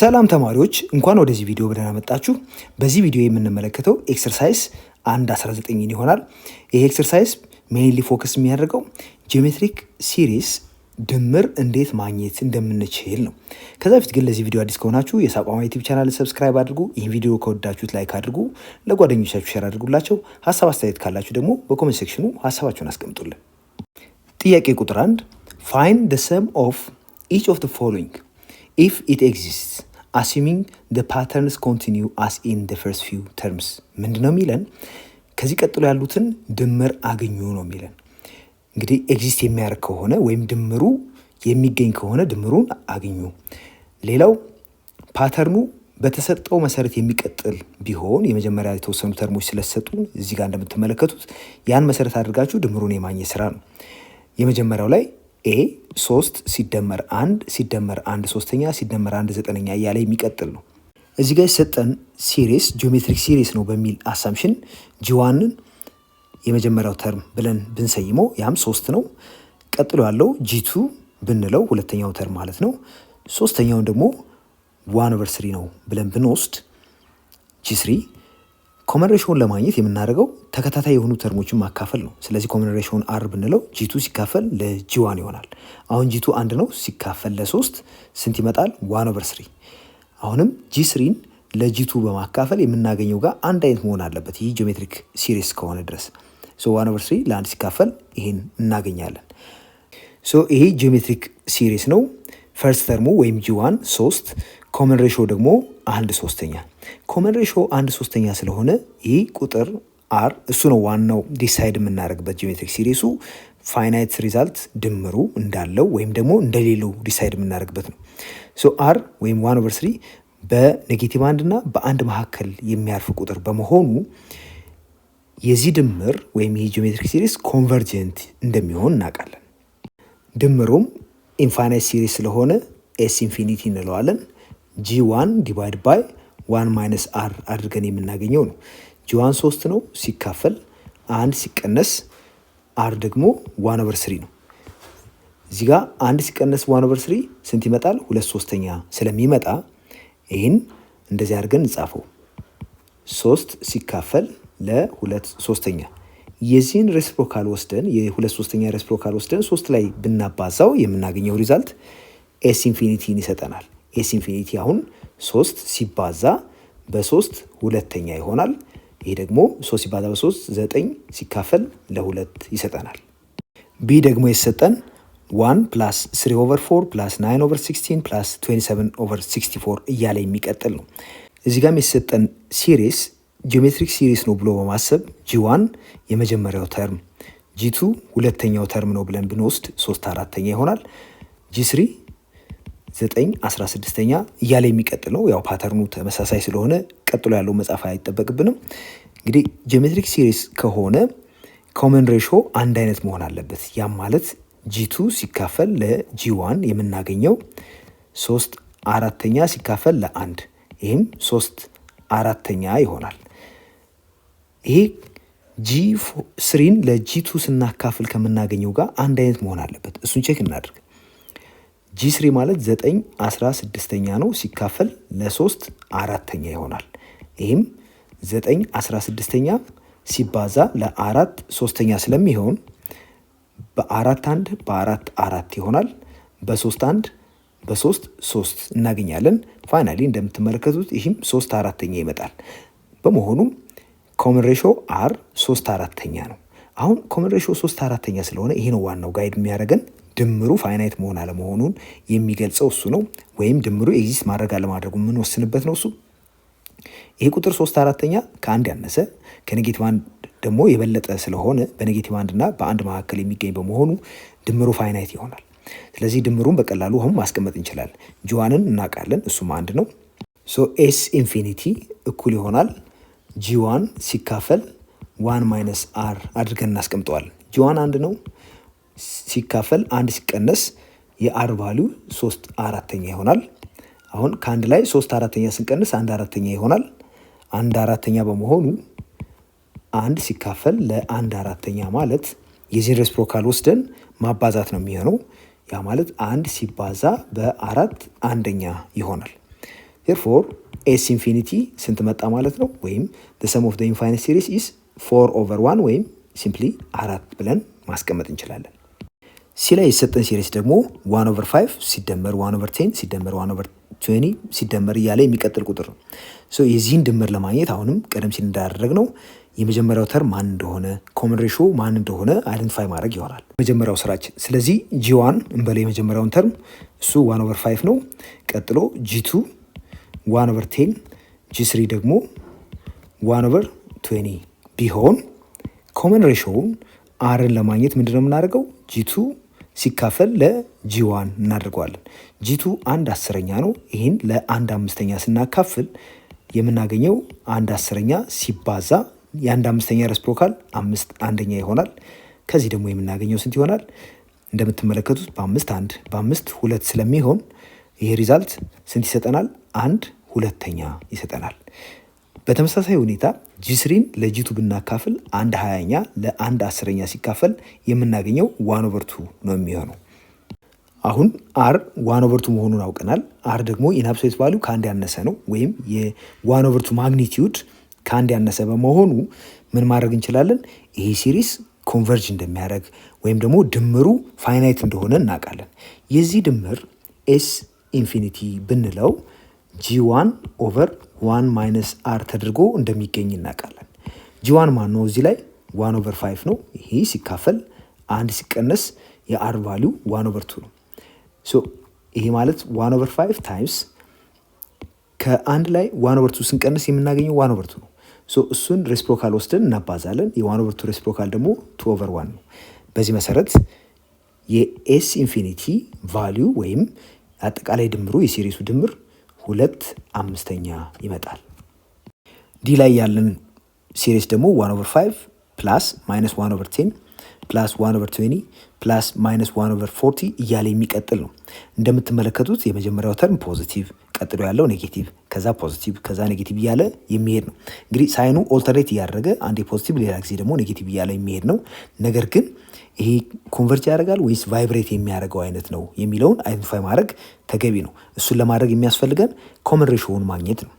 ሰላም ተማሪዎች እንኳን ወደዚህ ቪዲዮ በደህና መጣችሁ። በዚህ ቪዲዮ የምንመለከተው ኤክሰርሳይዝ 1.19 ይሆናል። ይሄ ኤክሰርሳይዝ ሜይንሊ ፎከስ የሚያደርገው ጂኦሜትሪክ ሲሪስ ድምር እንዴት ማግኘት እንደምንችል ነው። ከዛ በፊት ግን ለዚህ ቪዲዮ አዲስ ከሆናችሁ የሳቋማ ዩቲዩብ ቻናል ሰብስክራይብ አድርጉ። ይህን ቪዲዮ ከወዳችሁት ላይክ አድርጉ፣ ለጓደኞቻችሁ ሼር አድርጉላቸው። ሀሳብ አስተያየት ካላችሁ ደግሞ በኮሜንት ሴክሽኑ ሀሳባችሁን አስቀምጡልን። ጥያቄ ቁጥር 1 ፋይንድ the sum of each of the following if it exists assuming the patterns continue as in the first few terms። ምንድነው የሚለን? ከዚህ ቀጥሎ ያሉትን ድምር አገኙ ነው የሚለን። እንግዲህ ኤግዚስት የሚያደርግ ከሆነ ወይም ድምሩ የሚገኝ ከሆነ ድምሩን አገኙ። ሌላው ፓተርኑ በተሰጠው መሰረት የሚቀጥል ቢሆን የመጀመሪያ የተወሰኑ ተርሞች ስለተሰጡ እዚህ ጋር እንደምትመለከቱት ያን መሰረት አድርጋችሁ ድምሩን የማግኘት ስራ ነው። የመጀመሪያው ላይ ኤ 3 ሲደመር 1 ሲደመር 1 ሶስተኛ ሲደመር 1 ዘጠነኛ እያለ የሚቀጥል ነው። እዚህ ጋር የሰጠን ሲሪስ ጂኦሜትሪክ ሲሪስ ነው በሚል አሳምሽን ጂ1ን የመጀመሪያው ተርም ብለን ብንሰይመው ያም 3 ነው። ቀጥሎ ያለው ጂ2 ብንለው ሁለተኛው ተርም ማለት ነው። ሶስተኛውን ደግሞ 1/3 ነው ብለን ብንወስድ ጂ3። ኮመን ሬሽዮን ለማግኘት የምናደርገው ተከታታይ የሆኑ ተርሞችን ማካፈል ነው። ስለዚህ ኮመን ሬሽዮን አር ብንለው ጂ2 ሲካፈል ለጂ1 ይሆናል። አሁን ጂ2 1 ነው ሲካፈል ለ3 ስንት ይመጣል? 1/3። አሁንም ጂ3ን ለጂ2 በማካፈል የምናገኘው ጋር አንድ አይነት መሆን አለበት። ይህ ጂኦሜትሪክ ሲሪስ ከሆነ ድረስ 1/3 ለአንድ ሲካፈል ይሄን እናገኛለን። ይሄ ጂኦሜትሪክ ሲሪስ ነው። ፈርስት ተርሙ ወይም ጂ1 3፣ ኮመን ሬሽዮ ደግሞ 1/3። ኮመን ሬሽዮ 1/3 ስለሆነ ይህ ቁጥር አር እሱ ነው ዋናው ዲሳይድ የምናደርግበት ጂኦሜትሪክ ሲሪሱ ፋይናይት ሪዛልት ድምሩ እንዳለው ወይም ደግሞ እንደሌለው ዲሳይድ የምናደርግበት ነው። አር ወይም 1/3 በኔጌቲቭ 1 እና በ1 መካከል የሚያርፍ ቁጥር በመሆኑ የዚህ ድምር ወይም ይህ ጂኦሜትሪክ ሲሪስ ኮንቨርጀንት እንደሚሆን እናውቃለን። ድምሩም ኢንፋይናይት ሲሪስ ስለሆነ ኤስ ኢንፊኒቲ እንለዋለን። ጂ1 ዲቫይድ ባይ 1 ማይነስ አር አድርገን የምናገኘው ነው። ጂ1 3 ነው ሲካፈል 1 ሲቀነስ አር ደግሞ 1/3 ነው። እዚህ ጋር 1 ሲቀነስ 1/3 ስንት ይመጣል? 2/3 ስለሚመጣ ይህን እንደዚህ አድርገን እንጻፈው። 3 ሲካፈል ለ2/3 የዚህን ሬስፕሮካል ወስደን የ2/3 ሬስፕሮካል ወስደን 3 ላይ ብናባዛው የምናገኘው ሪዛልት ኤስ ኢንፊኒቲን ይሰጠናል። ኤስ ኢንፊኒቲ አሁን 3 ሲባዛ በ3 ሁለተኛ ይሆናል። ይሄ ደግሞ 3 ሲባዛ በ3 9 ሲካፈል ለ2 ይሰጠናል። ቢ ደግሞ የተሰጠን 1 ፕላስ 3/4 ፕላስ 9/16 ፕላስ 27/64 እያለ የሚቀጥል ነው። እዚህ ጋም የተሰጠን ሲሪስ ጂኦሜትሪክ ሲሪስ ነው ብሎ በማሰብ ጂ1 የመጀመሪያው ተርም፣ ጂ2 ሁለተኛው ተርም ነው ብለን ብንወስድ 3/4 ይሆናል። ጂ3 9/16 እያለ የሚቀጥል ነው። ያው ፓተርኑ ተመሳሳይ ስለሆነ ቀጥሎ ያለው መጻፍ አይጠበቅብንም። እንግዲህ ጂኦሜትሪክ ሲሪስ ከሆነ ኮመን ሬሽዮ አንድ አይነት መሆን አለበት። ያም ማለት ጂ2 ሲካፈል ለጂ1 የምናገኘው 3/4 ሲካፈል ለ1 ይህም 3/4 ይሆናል። ይሄ ጂ3ን ለጂ2 ስናካፍል ከምናገኘው ጋር አንድ አይነት መሆን አለበት። እሱን ቼክ እናድርግ። ጂ3 ማለት 9/16 ነው ሲካፈል ለ3/4 ይሆናል። ይህም 9/16 ሲባዛ ለ4/3 ስለሚሆን በ4 በ4 ይሆናል። በ3 1 በ3 3 እናገኛለን። ፋይናሊ እንደምትመለከቱት ይህም 3/4 ይመጣል። በመሆኑም ኮመን ሬሽዮ አር 3/4 ነው። አሁን ኮመን ሬሽዮ 3/4 ስለሆነ ይሄ ነው ዋናው ጋይድ የሚያደርገን ድምሩ ፋይናይት መሆን አለመሆኑን የሚገልጸው እሱ ነው። ወይም ድምሩ ኤግዚስት ማድረግ አለማድረጉ የምንወስንበት ነው እሱ። ይሄ ቁጥር 3/4 ከአንድ ያነሰ ከኔጌቲቭ 1 ደግሞ የበለጠ ስለሆነ በኔጌቲቭ 1 እና በ1 መካከል የሚገኝ በመሆኑ ድምሩ ፋይናይት ይሆናል። ስለዚህ ድምሩን በቀላሉ አሁን ማስቀመጥ እንችላለን። ጂ1ን እናውቃለን፣ እሱም 1 ነው። ኤስ ኢንፊኒቲ እኩል ይሆናል ጂ1 ሲካፈል 1 ማይነስ አር አድርገን እናስቀምጠዋለን። ጂ1 1 ነው ሲካፈል 1 ሲቀነስ የአር ቫሊዩ 3/4 ይሆናል። አሁን ከአንድ ላይ 3/4 ስንቀንስ 1/4 ይሆናል። 1/4 በመሆኑ 1 ሲካፈል ለ1/4 ማለት የዚህን ሬስፕሮካል ወስደን ማባዛት ነው የሚሆነው። ያ ማለት 1 ሲባዛ በ4 1 ይሆናል። ሄርፎር ኤስ ኢንፊኒቲ ስንት መጣ ማለት ነው? ወይም the sum of the infinite series is 4/1 ወይም ሲምፕሊ 4 ብለን ማስቀመጥ እንችላለን። ሲ ላይ የሰጠን ሲሪስ ደግሞ 1/5 ሲደመር 1/10 ሲደመር 1/20 ሲደመር እያለ የሚቀጥል ቁጥር ነው። የዚህን ድምር ለማግኘት አሁንም ቀደም ሲል እንዳደረግነው የመጀመሪያው ተርም ማን እንደሆነ ኮመን ሬሾ ማን እንደሆነ አይደንቲፋይ ማድረግ ይሆናል መጀመሪያው ስራችን። ስለዚህ ጂ1 እንበለው የመጀመሪያውን ተርም እሱ 1/5 ነው። ቀጥሎ ጂ2 1/10 ጂ3 ደግሞ 1/20 ቢሆን ኮመን ሬሾውን አርን ለማግኘት ምንድነው የምናደርገው? ጂ2 ሲካፈል ለጂ1 እናደርገዋለን። ጂ2 1/10 ነው። ይህን ለ1/5 ስናካፍል የምናገኘው 1/10 ሲባዛ የ1/5 ሬሲፕሮካል 5/1 ይሆናል። ከዚህ ደግሞ የምናገኘው ስንት ይሆናል? እንደምትመለከቱት በ5 2 ስለሚሆን ይሄ ሪዛልት ስንት ይሰጠናል? 1/2 ይሰጠናል። በተመሳሳይ ሁኔታ ጂ3ን ለጂ2 ብናካፍል 1/20 ለ1/10 ሲካፈል የምናገኘው 1/2 ነው የሚሆነው። አሁን አር 1/2 መሆኑን አውቀናል። አር ደግሞ ኢን አብሶሉት ቫልዩ ከአንድ ያነሰ ነው፣ ወይም የ1/2 ማግኒቲዩድ ከአንድ ያነሰ በመሆኑ ምን ማድረግ እንችላለን? ይሄ ሲሪስ ኮንቨርጅ እንደሚያደርግ ወይም ደግሞ ድምሩ ፋይናይት እንደሆነ እናውቃለን። የዚህ ድምር ኤስ ኢንፊኒቲ ብንለው ጂ1 ኦቨር 1 ማይነስ አር ተደርጎ እንደሚገኝ እናውቃለን። ጂ1 ማን ነው? እዚህ ላይ 1/5 ነው። ይሄ ሲካፈል አንድ ሲቀነስ የአር ቫሊዩ 1/2 ነው። ይሄ ማለት 1/5 ታይምስ ከአንድ ላይ 1/2 ስንቀንስ የምናገኘው 1/2 ነው። እሱን ሬሲፕሮካል ወስደን እናባዛለን። የ1/2 ሬሲፕሮካል ደግሞ 2/1 ነው። በዚህ መሰረት የኤስ ኢንፊኒቲ ቫሊዩ ወይም አጠቃላይ ድምሩ የሲሪሱ ድምር 2/5 ይመጣል። ዲ ላይ ያለን ሲሪስ ደግሞ 1/5 ፕላስ ማይነስ 1/10 ፕላስ 1/20 ፕላስ ማይነስ 1/40 እያለ የሚቀጥል ነው። እንደምትመለከቱት የመጀመሪያው ተርም ፖዚቲቭ፣ ቀጥሎ ያለው ኔጌቲቭ፣ ከዛ ፖዚቲቭ፣ ከዛ ኔጌቲቭ እያለ የሚሄድ ነው። እንግዲህ ሳይኑ ኦልተርኔት እያደረገ አንዴ ፖዚቲቭ ሌላ ጊዜ ደግሞ ኔጌቲቭ እያለ የሚሄድ ነው። ነገር ግን ይሄ ኮንቨርጅ ያደርጋል ወይስ ቫይብሬት የሚያደርገው አይነት ነው የሚለውን አይደንቲፋይ ማድረግ ተገቢ ነው። እሱን ለማድረግ የሚያስፈልገን ኮመን ሬሾውን ማግኘት ነው።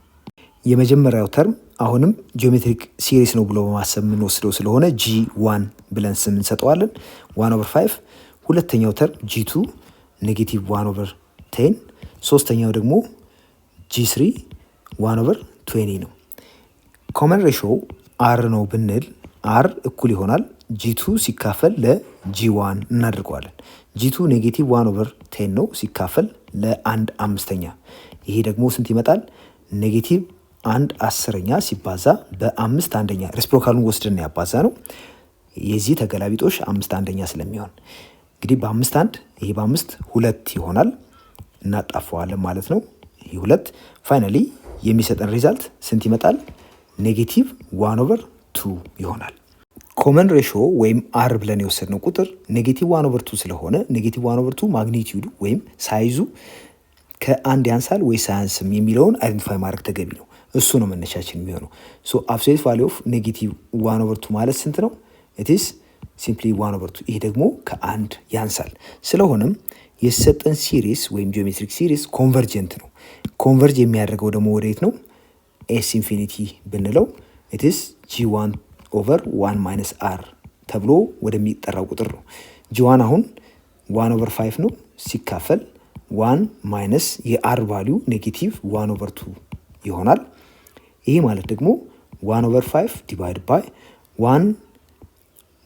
የመጀመሪያው ተርም አሁንም ጂኦሜትሪክ ሲሪስ ነው ብሎ በማሰብ የምንወስደው ስለሆነ ጂ1 ብለን ስም እንሰጠዋለን 1/5። ሁለተኛው ተርም ጂ2 ኔጌቲቭ 1/10፣ ሶስተኛው ደግሞ ጂ3 1/20 ነው። ኮመን ሬሾ አር ነው ብንል አር እኩል ይሆናል ጂ2 ሲካፈል ለጂ1 እናደርገዋለን። ጂ2 ኔጌቲቭ 1/10 ነው ሲካፈል ለ1/5። ይሄ ደግሞ ስንት ይመጣል? ኔጌቲቭ 1/10 ሲባዛ በ5/1 ሬሲፕሮካሉን ወስደን ያባዛ ነው። የዚህ ተገላቢጦሽ 5/1 ስለሚሆን እንግዲህ በ5/1 ይሄ በ5 2 ይሆናል፣ እናጣፈዋለን ማለት ነው። ይሄ 2 ፋይናሊ የሚሰጠን ሪዛልት ስንት ይመጣል? ኔጌቲቭ 1/2 ይሆናል። ኮመን ሬሾ ወይም አር ብለን የወሰድነው ቁጥር ኔጌቲቭ 1/2 ስለሆነ ኔጌቲቭ 1/2 ማግኒቲዩዱ ወይም ሳይዙ ከአንድ ያንሳል ወይስ አያንስም የሚለውን አይደንቲፋይ ማድረግ ተገቢ ነው። እሱ ነው መነሻችን የሚሆነው። አብሶሉት ቫልዩ ኦፍ ኔጌቲቭ 1/2 ማለት ስንት ነው? ኢትስ ሲምፕሊ 1/2። ይሄ ደግሞ ከአንድ ያንሳል። ስለሆነም የሰጠን ሲሪስ ወይም ጂኦሜትሪክ ሲሪስ ኮንቨርጀንት ነው። ኮንቨርጅ የሚያደርገው ደግሞ ወዴት ነው? ኤስ ኢንፊኒቲ ብንለው ኢትስ ጂ1 ኦቨር 1 ማይነስ አር ተብሎ ወደሚጠራው ቁጥር ነው። ጂ1 አሁን 1/5 ነው ሲካፈል 1 ማይነስ የአር ቫሊዩ ኔጌቲቭ 1/2 ይሆናል። ይሄ ማለት ደግሞ 1/5 ዲቫይድ ባይ 1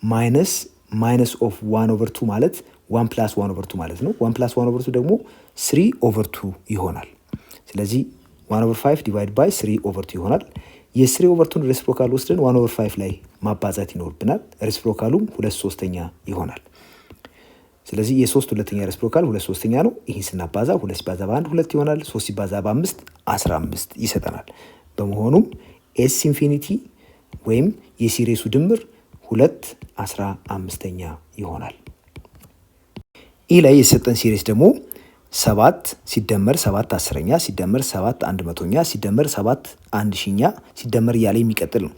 ማይነስ ኦፍ 1/2 ማለት 1 ፕላስ 1/2 ማለት ነው። 1 ፕላስ 1/2 ደግሞ 3/2 ይሆናል። ስለዚህ 1/5 ዲቫይድ ባይ 3/2 ይሆናል። የ3/2 ሬሲፕሮካል ወስደን 1/5 ላይ ማባዛት ይኖርብናል። ሬሲፕሮካሉም 2/3 ይሆናል። ስለዚህ የ3 ሁለተኛ ሬሲፕሮካል 2/3 ነው። ይህን ስናባዛ 2 ሲባዛ በ1 2 ይሆናል። 3 ሲባዛ በ5 15 ይሰጠናል። በመሆኑም ኤስ ኢንፊኒቲ ወይም የሲሪሱ ድምር 2/15 ይሆናል። ይህ ላይ የሰጠን ሲሪስ ደግሞ 7 ሲደመር 7 10ኛ ሲደመር 7 100ኛ ሲደመር 7 1000ኛ ሲደመር እያለ የሚቀጥል ነው።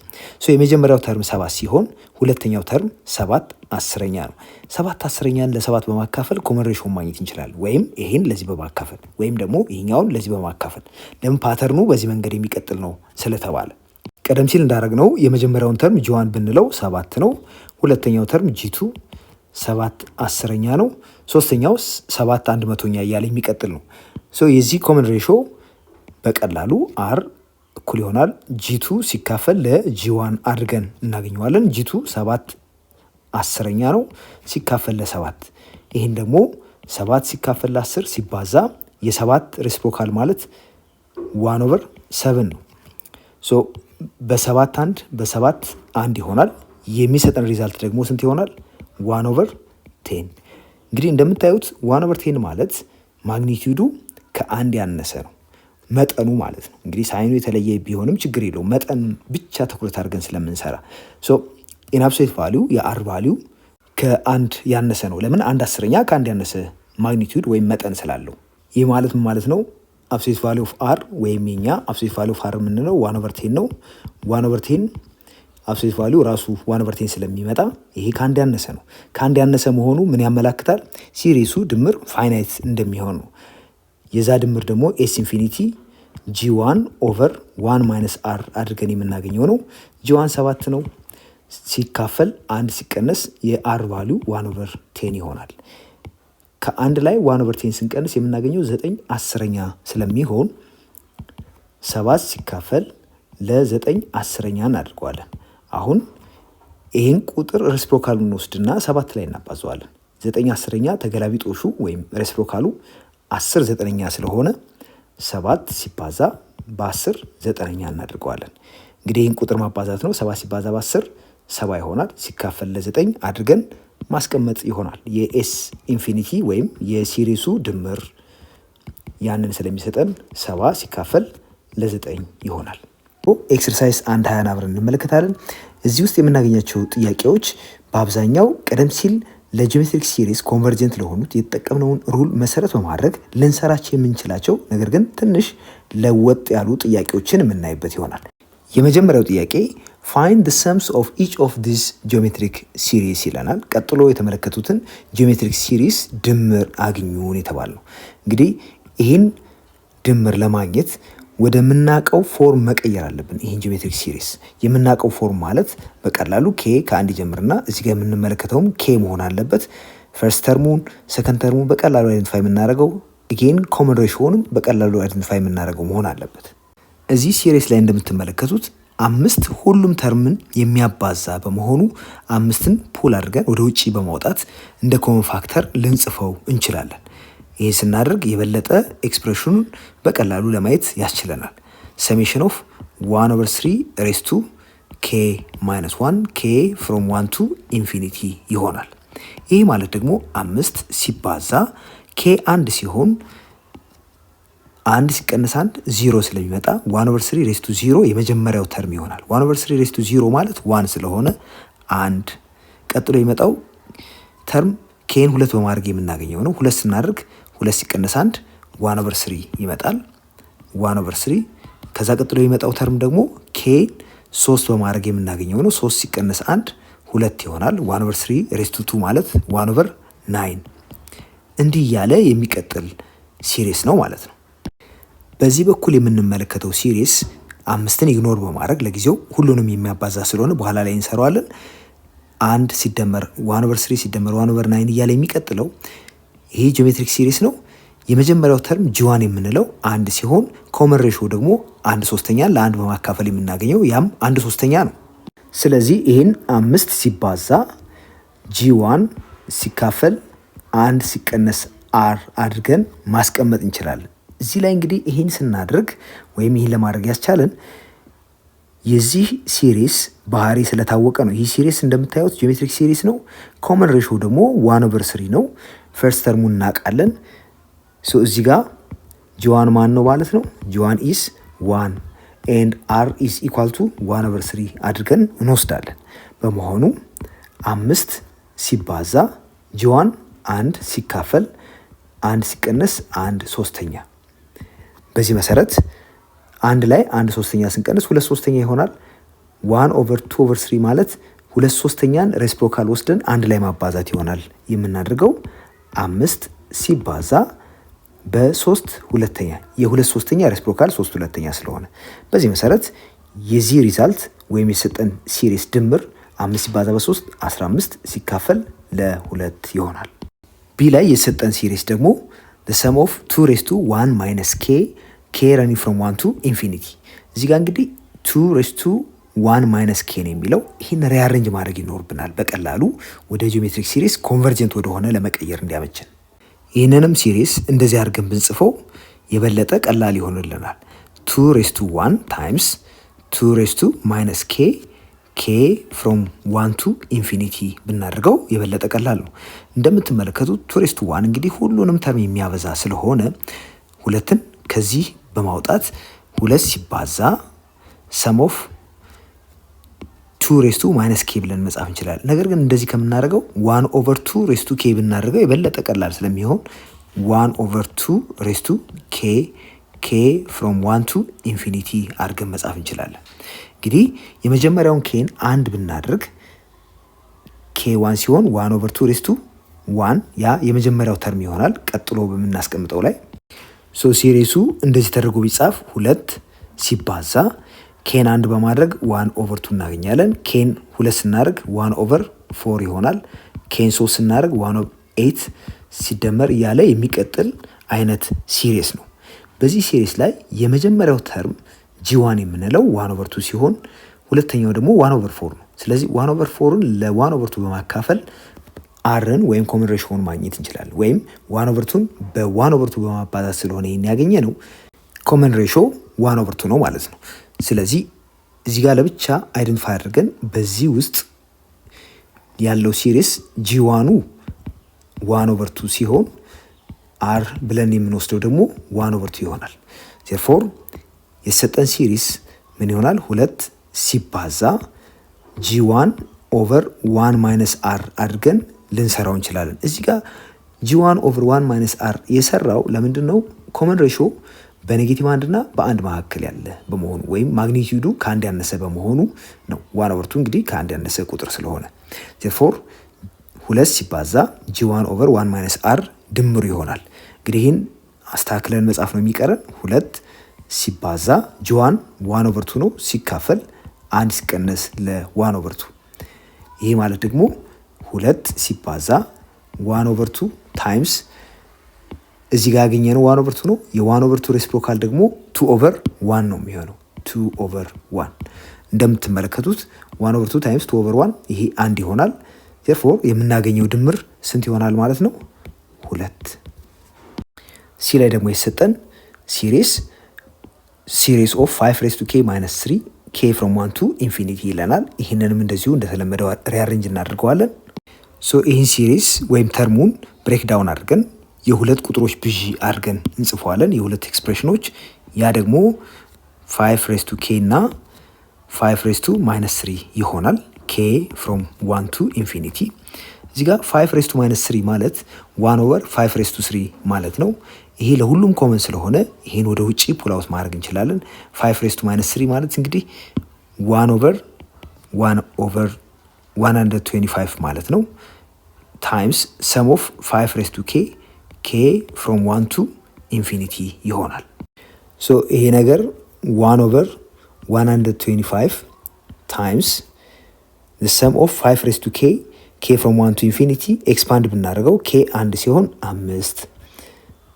የመጀመሪያው ተርም 7 ሲሆን ሁለተኛው ተርም 7 10ኛ ነው። 7 10ኛን ለ7 በማካፈል ኮመን ሬሾን ማግኘት እንችላለን። ወይም ይሄን ለዚህ በማካፈል ወይም ደግሞ ይሄኛውን ለዚህ በማካፈል ለምን ፓተርኑ በዚህ መንገድ የሚቀጥል ነው ስለተባለ ቀደም ሲል እንዳደረግነው የመጀመሪያውን ተርም ጂ1 ብንለው 7 ነው። ሁለተኛው ተርም ጂ2 7 10ኛ ነው። ሶስተኛው 7 100ኛ እያለ የሚቀጥል ነው። የዚህ ኮመን ሬሾ በቀላሉ አር እኩል ይሆናል ጂ2 ሲካፈል ለጂ1 አድርገን እናገኘዋለን። ጂ2 7 10ኛ ነው ሲካፈል ለ7። ይህን ደግሞ 7 ሲካፈል ለ10 ሲባዛ የ7 ሬሲፕሮካል ማለት 1/7 ነው። በ7 1 በ7 1 ይሆናል። የሚሰጠን ሪዛልት ደግሞ ስንት ይሆናል? 1/10። እንግዲህ እንደምታዩት 1/10 ማለት ማግኒቲዩዱ ከአንድ ያነሰ ነው፣ መጠኑ ማለት ነው። እንግዲህ ሳይኑ የተለየ ቢሆንም ችግር የለውም፣ መጠን ብቻ ትኩረት አድርገን ስለምንሰራ ኢን አብሶሉት ቫሊዩ የአር ቫሊዩ ከአንድ ያነሰ ነው። ለምን? 1/10ኛ ከአንድ ያነሰ ማግኒቲዩድ ወይም መጠን ስላለው። ይህ ማለት ምን ማለት ነው? አብሶሉት ቫሊዩ ኦፍ አር ወይም የኛ አብሶሉት ቫሊዩ ኦፍ አር የምንለው 1/10 ነው። 1/10 አብሶሉት ቫሊዩ ራሱ 1/10 ስለሚመጣ ይሄ ከአንድ ያነሰ ነው። ከአንድ ያነሰ መሆኑ ምን ያመላክታል? ሲሪሱ ድምር ፋይናይት እንደሚሆን ነው። የዛ ድምር ደግሞ ኤስ ኢንፊኒቲ ጂ1 ኦቨር 1 ማይነስ አር አድርገን የምናገኘው ነው። ጂ1 7 ነው ሲካፈል 1 ሲቀነስ የአር ቫሊዩ 1/10 ይሆናል። ከአንድ ላይ 1/10 ስንቀንስ የምናገኘው 9 10ኛ ስለሚሆን 7 ሲካፈል ለ9 10ኛ እናድርገዋለን። አሁን ይህን ቁጥር ሬሲፕሮካል እንወስድና 7 ላይ እናባዘዋለን። 9 10ኛ ተገላቢጦሹ ወይም ሬሲፕሮካሉ 10 9ኛ ስለሆነ 7 ሲባዛ በ10 9ኛ እናድርገዋለን። እንግዲህ ይህን ቁጥር ማባዛት ነው። 7 ሲባዛ በ10 70 ይሆናል። ሲካፈል ለ9 አድርገን ማስቀመጥ ይሆናል። የኤስ ኢንፊኒቲ ወይም የሲሪሱ ድምር ያንን ስለሚሰጠን 70 ሲካፈል ለ9 ይሆናል። ኤክሰርሳይዝ 1/20 አብረን እንመለከታለን። እዚህ ውስጥ የምናገኛቸው ጥያቄዎች በአብዛኛው ቀደም ሲል ለጂኦሜትሪክ ሲሪስ ኮንቨርጀንት ለሆኑት የተጠቀምነውን ሩል መሰረት በማድረግ ልንሰራቸው የምንችላቸው ነገር ግን ትንሽ ለወጥ ያሉ ጥያቄዎችን የምናይበት ይሆናል። የመጀመሪያው ጥያቄ ፋይንድ the sums of each of these geometric series ይለናል። ቀጥሎ የተመለከቱትን ጂኦሜትሪክ ሲሪስ ድምር አግኙን የተባለው። እንግዲህ ይህን ድምር ለማግኘት ወደምናቀው ፎርም መቀየር አለብን። ይህን ጂኦሜትሪክ ሲሪስ የምናቀው ፎርም ማለት በቀላሉ ኬ ከአንድ ጀምርና እዚህ ጋር የምንመለከተውም ኬ መሆን አለበት። ፈርስት ተርሙን ሰከንድ ተርሙን በቀላሉ አይደንቲፋይ የምናደርገው ኢጌን ኮመን ሬሾንም በቀላሉ አይደንቲፋይ የምናደርገው መሆን አለበት። እዚህ ሲሪስ ላይ እንደምትመለከቱት 5 ሁሉም ተርምን የሚያባዛ በመሆኑ 5ን ፑል አድርገን ወደ ውጪ በማውጣት እንደ ኮመን ፋክተር ልንጽፈው እንችላለን። ይህ ስናደርግ የበለጠ ኤክስፕሬሽኑን በቀላሉ ለማየት ያስችለናል። ሰሜሽን ኦፍ 1/3 ሬስ ቱ ኬ ማይነስ 1 ኬ ፍሮም 1 ቱ ኢንፊኒቲ ይሆናል። ይህ ማለት ደግሞ 5 ሲባዛ ኬ 1 ሲሆን 1 ሲቀነስ 1 0 ስለሚመጣ 1/3 ሬስ ቱ 0 የመጀመሪያው ተርም ይሆናል። 1/3 ሬስ ቱ 0 ማለት 1 ስለሆነ 1 ቀጥሎ የመጣው ተርም ኬን 2 በማድረግ የምናገኘው ነው። 2 ስናደርግ 2 ሲቀነስ 1 1/3 ይመጣል። 1/3 ከዛ ቀጥሎ የመጣው ተርም ደግሞ ኬን 3 በማድረግ የምናገኘው ነው። 3 ሲቀነስ 1 2 ይሆናል። 1/3 ሬስ ቱ 2 ማለት 1/9 እንዲህ እያለ የሚቀጥል ሲሪስ ነው ማለት ነው። በዚህ በኩል የምንመለከተው ሲሪስ 5ን ኢግኖር በማድረግ ለጊዜው ሁሉንም የሚያባዛ ስለሆነ በኋላ ላይ እንሰራዋለን። 1 ሲደመር 1/3 ሲደመር 1/9 እያለ የሚቀጥለው ይሄ ጂኦሜትሪክ ሲሪስ ነው። የመጀመሪያው ተርም ጂ1 የምንለው 1 ሲሆን ኮመን ሬሾ ደግሞ 1/3 ለ1 በማካፈል የምናገኘው ያም 1/3 ነው። ስለዚህ ይሄን 5 ሲባዛ ጂ1 ሲካፈል 1 ሲቀነስ አር አድርገን ማስቀመጥ እንችላለን። እዚህ ላይ እንግዲህ ይሄን ስናደርግ ወይም ይሄን ለማድረግ ያስቻለን የዚህ ሲሪስ ባህሪ ስለታወቀ ነው። ይህ ሲሪስ እንደምታዩት ጂኦሜትሪክ ሲሪስ ነው። ኮመን ሬሾ ደግሞ 1/3 ነው። ፈርስት ተርሙን እናውቃለን። እዚህ ጋር ጂ1 ማን ነው ማለት ነው? ጂ1 ኢስ 1 ኤንድ አር ኢስ ኢኳል ቱ 1/3 አድርገን እንወስዳለን። በመሆኑ 5 ሲባዛ ጂ1 1 ሲካፈል 1 ሲቀነስ 1/3። በዚህ መሰረት አንድ ላይ 1/3 ስንቀንስ 2/3 ይሆናል። 1/2/3 ማለት 2/3ን ሬሲፕሮካል ወስደን አንድ ላይ ማባዛት ይሆናል የምናደርገው 5 ሲባዛ በ3/2 የ2/3 ሬሲፕሮካል 3/2 ስለሆነ በዚህ መሰረት የዚህ ሪዛልት ወይም የሰጠን ሲሪስ ድምር 5 ሲባዛ በ3 15 ሲካፈል ለ2 ይሆናል። ቢ ላይ የሰጠን ሲሪስ ደግሞ the sum of 2 minus k running from 1 to infinity። እዚህ ጋር እንግዲህ 2 minus k ነው የሚለው። ይህን ሪአሬንጅ ማድረግ ይኖርብናል በቀላሉ ወደ ጂኦሜትሪክ ሲሪስ ኮንቨርጀንት ወደሆነ ለመቀየር እንዲያመችን። ይህንንም ሲሪስ እንደዚህ አድርገን ብንጽፈው የበለጠ ቀላል ይሆንልናል። 2 ታይምስ 2 minus k from 1 to infinity ብናደርገው የበለጠ ቀላል ነው። እንደምትመለከቱት 2 እንግዲህ ሁሉንም ተርም የሚያበዛ ስለሆነ ሁለትን ከዚህ በማውጣት 2 ሲባዛ sum of 2 minus k ብለን መጻፍ እንችላለን። ነገር ግን እንደዚህ ከምናደርገው 1/2 k ብናደርገው የበለጠ ቀላል ስለሚሆን 1/2 k from 1 to infinity አድርገን መጻፍ እንችላለን። እንግዲህ የመጀመሪያውን ኬን 1 ብናደርግ k1 ሲሆን 1/2 ያ የመጀመሪያው ተርም ይሆናል። ቀጥሎ በምናስቀምጠው ላይ ሲሪሱ እንደዚህ ተደርጎ ቢጻፍ 2 ሲባዛ ኬን 1 በማድረግ 1/2 እናገኛለን። ኬን 2 ስናደርግ 1/4 ይሆናል። ኬን 3 ስናደርግ 1/8 ሲደመር እያለ የሚቀጥል አይነት ሲሪስ ነው። በዚህ ሲሪስ ላይ የመጀመሪያው ተርም ጂ1 የምንለው 1/2 ሲሆን ሁለተኛው ደግሞ 1/4 ነው። ስለዚህ 1/4ን ለ1/2 በማካፈል አርን ወይም ኮመን ሬሾውን ማግኘት እንችላለን። ወይም 1/2ን በ1/2 በማባዛት ስለሆነ ይሄን ያገኘ ነው ኮመን ሬሾ 1/2 ነው ማለት ነው። ስለዚህ እዚህ ጋር ለብቻ አይደንቲፋይ አድርገን በዚህ ውስጥ ያለው ሲሪስ ጂ1 1/2 ሲሆን አር ብለን የምንወስደው ደግሞ 1/2 ይሆናል። ዜርፎር የሰጠን ሲሪስ ምን ይሆናል? 2 ሲባዛ g1/1 ማይነስ r አድርገን ልንሰራው እንችላለን። እዚህ ጋር g1/1 ማይነስ r የሰራው ለምንድን ነው? ኮመን ሬሾ በኔጌቲቭ 1 እና በ1 መካከል ያለ በመሆኑ ወይም ማግኒቲዩዱ ከአንድ ያነሰ በመሆኑ ነው። 1/2 እንግዲህ ከአንድ ያነሰ ቁጥር ስለሆነ ዜርፎር 2 ሲባዛ g1/1 ማይነስ r ድምሩ ይሆናል። እንግዲህ ይህን አስተካክለን መጻፍ ነው የሚቀረን። 2 ሲባዛ ጂ1 1/2 ነው ሲካፈል 1 ሲቀነስ ለ1/2 ይሄ ማለት ደግሞ 2 ሲባዛ 1/2 ታይምስ እዚህ ጋር ያገኘነው 1/2 ነው። የ1/2 ሬሲፕሮካል ደግሞ 2/1 ነው የሚሆነው 2/1 እንደምትመለከቱት 1/2 ታይምስ 2/1 ይሄ 1 ይሆናል። ዜርፎር የምናገኘው ድምር ስንት ይሆናል ማለት ነው? 2። ሲ ላይ ደግሞ የሰጠን ሲሪስ ኦፍ 5 k minus 3 k from 1 to infinity ይለናል። ይህንንም እንደዚሁ እንደተለመደው ሪአሬንጅ እናደርገዋለን። ይህን ሲሪስ ወይም ተርሙን ብሬክ ዳውን አድርገን የሁለት ቁጥሮች ብዥ አድርገን እንጽፈዋለን፣ የሁለት ኤክስፕሬሽኖች። ያ ደግሞ 5 k እና 5 -3 ይሆናል። k from 1 to infinity እዚህ ጋር 5 -3 ማለት 1/5 ማለት ነው። ይሄ ለሁሉም ኮመን ስለሆነ ይሄን ወደ ውጪ ፑል አውት ማድረግ እንችላለን። 5 -3 ማለት እንግዲህ 1/125 ማለት ነው። ታይምስ ሰም ኦፍ 5 k from 1 to infinity ይሆናል። ይሄ ነገር 1/125 ታይምስ the sum of 5 k from 1 to infinity ኤክስፓንድ ብናደርገው k 1 ሲሆን 5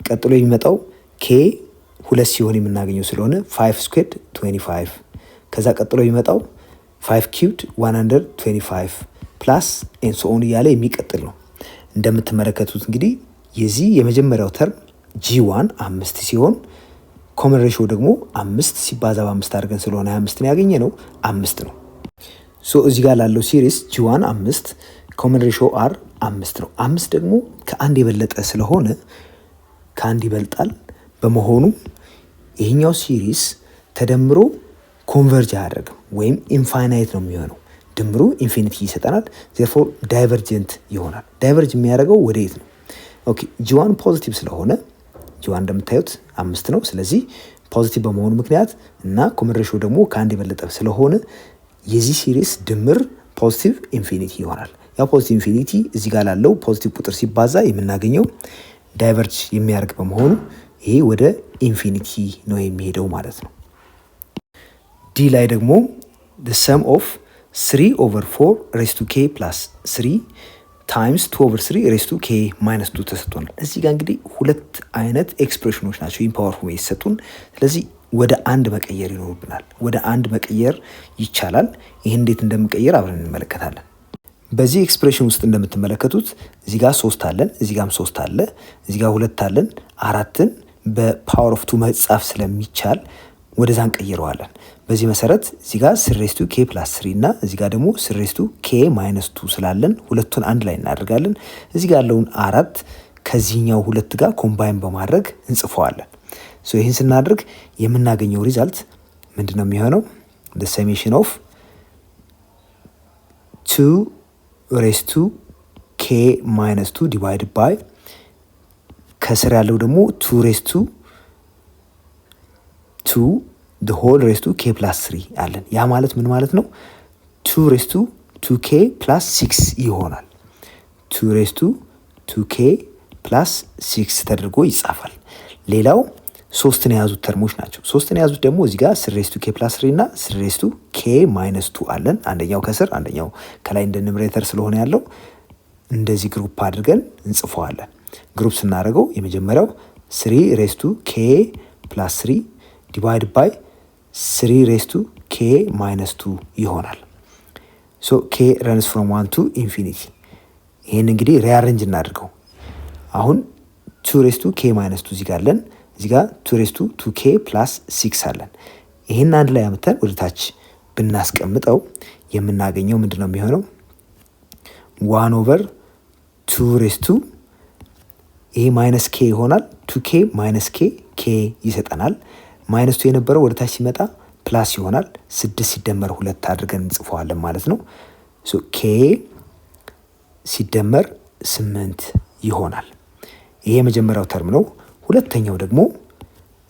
ቀጥሎ የሚመጣው k 2 ሲሆን የምናገኘው ስለሆነ 5 squared 25 ከዛ ቀጥሎ የሚመጣው 5 cubed 125 ፕላስ and so on እያለ የሚቀጥል ነው። እንደምትመለከቱት እንግዲህ የዚህ የመጀመሪያው ተርም g1 5 ሲሆን ኮመን ሬሾ ደግሞ 5 ሲባዛ በ5 አድርገን ስለሆነ 25 ነው ያገኘነው 5 ነው። እዚህ ጋር ላለው ሲሪስ g1 5 ኮመን ሬሾ r 5 ነው። 5 ደግሞ ከአንድ የበለጠ ስለሆነ ከአንድ ይበልጣል። በመሆኑ ይሄኛው ሲሪስ ተደምሮ ኮንቨርጅ አያደርግም ወይም ኢንፋይናይት ነው የሚሆነው። ድምሩ ኢንፊኒቲ ይሰጠናል። ዜርፎር ዳይቨርጀንት ይሆናል። ዳይቨርጅ የሚያደርገው ወደ የት ነው? ኦኬ ጂ1 ፖዚቲቭ ስለሆነ ጂ1 እንደምታዩት 5 ነው። ስለዚህ ፖዚቲቭ በመሆኑ ምክንያት እና ኮመን ሬሾ ደግሞ ከአንድ የበለጠ ስለሆነ የዚህ ሲሪስ ድምር ፖዚቲቭ ኢንፊኒቲ ይሆናል። ያው ፖዚቲቭ ኢንፊኒቲ እዚህ ጋር ላለው ፖዚቲቭ ቁጥር ሲባዛ የምናገኘው ዳይቨርጅ የሚያደርግ በመሆኑ ይሄ ወደ ኢንፊኒቲ ነው የሚሄደው ማለት ነው። ዲ ላይ ደግሞ the sum of 3/4 raised to k plus 3 times 2/3 raised to k minus 2 ተሰጥቶናል። እዚህ ጋር እንግዲህ ሁለት አይነት ኤክስፕሬሽኖች ናቸው ኢን ፓወር ፎርም የተሰጡን። ስለዚህ ወደ አንድ መቀየር ይኖርብናል። ወደ አንድ መቀየር ይቻላል። ይሄን እንዴት እንደምንቀየር አብረን እንመለከታለን። በዚህ ኤክስፕሬሽን ውስጥ እንደምትመለከቱት እዚህ ጋር 3 አለን፣ እዚህ ጋርም 3 አለ፣ እዚህ ጋር 2 አለን። አራትን በፓወር ኦፍ 2 መጻፍ ስለሚቻል ወደዛ እንቀይረዋለን። በዚህ መሰረት እዚህ ጋር 3 k + 3 እና እዚህ ጋር ደግሞ 3 k - 2 ስላለን ሁለቱን አንድ ላይ እናደርጋለን። እዚህ ጋር ያለውን 4 ከዚህኛው 2 ጋር ኮምባይን በማድረግ እንጽፈዋለን። ሶ ይህን ስናደርግ የምናገኘው ሪዛልት ምንድነው የሚሆነው? the summation of 2 raised to k - 2 divided by ከስር ያለው ደግሞ 2 raised to 2 the whole raised to k plus 3 አለን። ያ ማለት ምን ማለት ነው? 2 raised to 2k plus 6 ይሆናል። 2 raised to 2k plus 6 ተደርጎ ይጻፋል። ሌላው ሶስትን የያዙት ተርሞች ናቸው። ሶስትን የያዙት ደግሞ እዚህ ጋር 3 raised to k plus 3 እና 3 raised to k minus 2 አለን። አንደኛው ከስር አንደኛው ከላይ እንደ ኑሜሬተር ስለሆነ ያለው እንደዚህ ግሩፕ አድርገን እንጽፈዋለን። ግሩፕ ስናደርገው የመጀመሪያው 3 raised to k plus 3 divided by 3 raised to k minus 2 ይሆናል። so k runs from 1 to infinity። ይሄን እንግዲህ ሪአሬንጅ እናድርገው። አሁን 2 raised to k minus 2 እዚህ ጋር አለን። እዚህ ጋር 2 raised to 2k plus 6 አለን። ይሄን አንድ ላይ አምጥተን ወደ ታች ብናስቀምጠው የምናገኘው ምንድነው የሚሆነው? 1/2 raised to ይሄ ማይነስ ኬ ይሆናል። 2k minus k k ይሰጠናል። ማይነስ 2 የነበረው ወደ ታች ሲመጣ ፕላስ ይሆናል። 6 ሲደመር 2 አድርገን እንጽፈዋለን ማለት ነው። ሶ k ሲደመር 8 ይሆናል። ይሄ የመጀመሪያው ተርም ነው። ሁለተኛው ደግሞ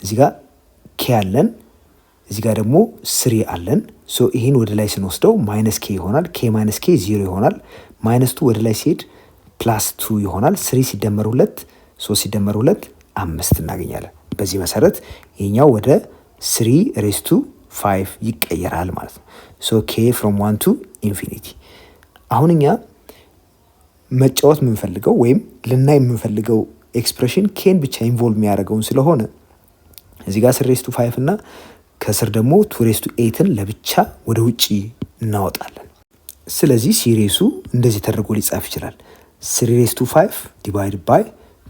እዚህ ጋር k አለን፣ እዚህ ጋር ደግሞ 3 አለን። ሶ ይሄን ወደ ላይ ስንወስደው ማይነስ k ይሆናል። k minus k 0 ይሆናል። ማይነስ 2 ወደ ላይ ሲሄድ ፕላስ 2 ይሆናል። 3 ሲደመር 2 3 ሲደመር 2 5 እናገኛለን። በዚህ መሰረት ይሄኛው ወደ 3 raised to 5 ይቀየራል ማለት ነው። ሶ k from 1 to infinity። አሁን እኛ መጫወት የምንፈልገው ወይም ልናይ የምንፈልገው ኤክስፕሬሽን ኬን ብቻ ኢንቮልቭ የሚያደርገውን ስለሆነ እዚህ ጋር 3 raised to 5 እና ከስር ደግሞ 2 raised to 8ን ለብቻ ወደ ውጪ እናወጣለን። ስለዚህ ሲሪሱ እንደዚህ ተደርጎ ሊጻፍ ይችላል። 3 raised to 5 divided by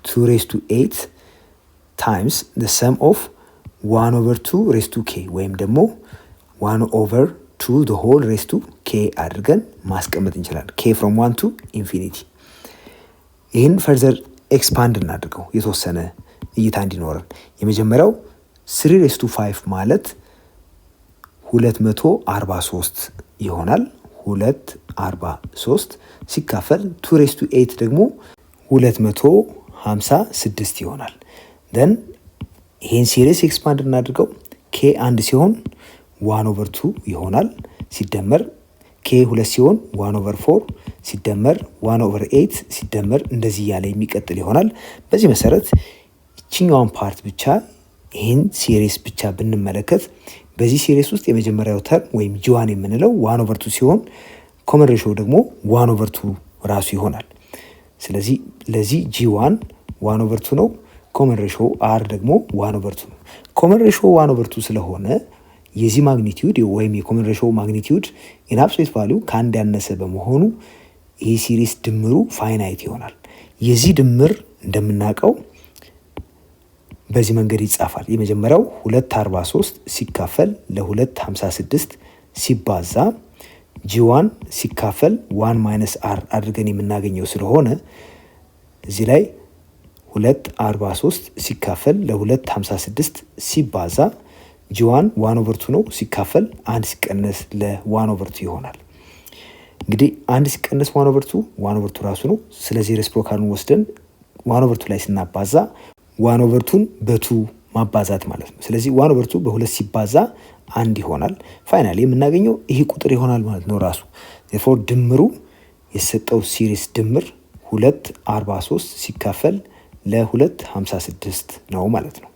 2 raised to 8 times the sum of 1/2 raised to k ወይም ደግሞ 1/2 the whole raised to k አድርገን ማስቀመጥ እንችላለን። k from 1 to infinity። ይህን ፈርዘር ኤክስፓንድ እናድርገው የተወሰነ እይታ እንዲኖረን። የመጀመሪያው 3 raised to 5 ማለት 243 ይሆናል። 243 ሲካፈል 2 raised to 8 ደግሞ 256 ይሆናል። then ይሄን ሲሪስ ኤክስፓንድ እናድርገው። k 1 ሲሆን 1/2 ይሆናል። ሲደመር k 2 ሲሆን 1/4 ሲደመር 1/8 ሲደመር እንደዚህ ያለ የሚቀጥል ይሆናል። በዚህ መሰረት እቺኛውን ፓርት ብቻ ይሄን ሲሪስ ብቻ ብንመለከት በዚህ ሲሪስ ውስጥ የመጀመሪያው ተርም ወይም ጂ1 የምንለው 1/2 ሲሆን ኮመን ሬሾ ደግሞ 1/2 ራሱ ይሆናል። ስለዚህ ለዚህ ጂ1 1/2 ነው። ኮመን ሬሾ አር ደግሞ 1/2 ነው። ኮመን ሬሾ 1/2 ስለሆነ የዚህ ማግኒቲዩድ ወይም የኮመን ሬሾ ማግኒቲዩድ ኢን አብሶሉት ቫልዩ ከአንድ ያነሰ በመሆኑ ይህ ሲሪስ ድምሩ ፋይናይት ይሆናል። የዚህ ድምር እንደምናውቀው በዚህ መንገድ ይጻፋል። የመጀመሪያው 243 ሲካፈል ለ256 ሲባዛ ጂ1 ሲካፈል 1 ማይነስ አር አድርገን የምናገኘው ስለሆነ እዚህ ላይ 243 ሲካፈል ለ256 ሲባዛ ጂ1 1/2 ነው። ሲካፈል 1 ሲቀነስ ለ1/2 ይሆናል። እንግዲህ 1 ሲቀነስ 1/2 1/2 ራሱ ነው። ስለዚህ ሬሲፕሮካሉን ወስደን 1/2 ላይ ስናባዛ 1/2ን በ2 ማባዛት ማለት ነው። ስለዚህ 1/2 በ2 ሲባዛ 1 ይሆናል። ፋይናሊ የምናገኘው ይሄ ቁጥር ይሆናል ማለት ነው ራሱ። therefore ድምሩ የሰጠው ሲሪስ ድምር 243 ሲካፈል ለ256 ነው ማለት ነው።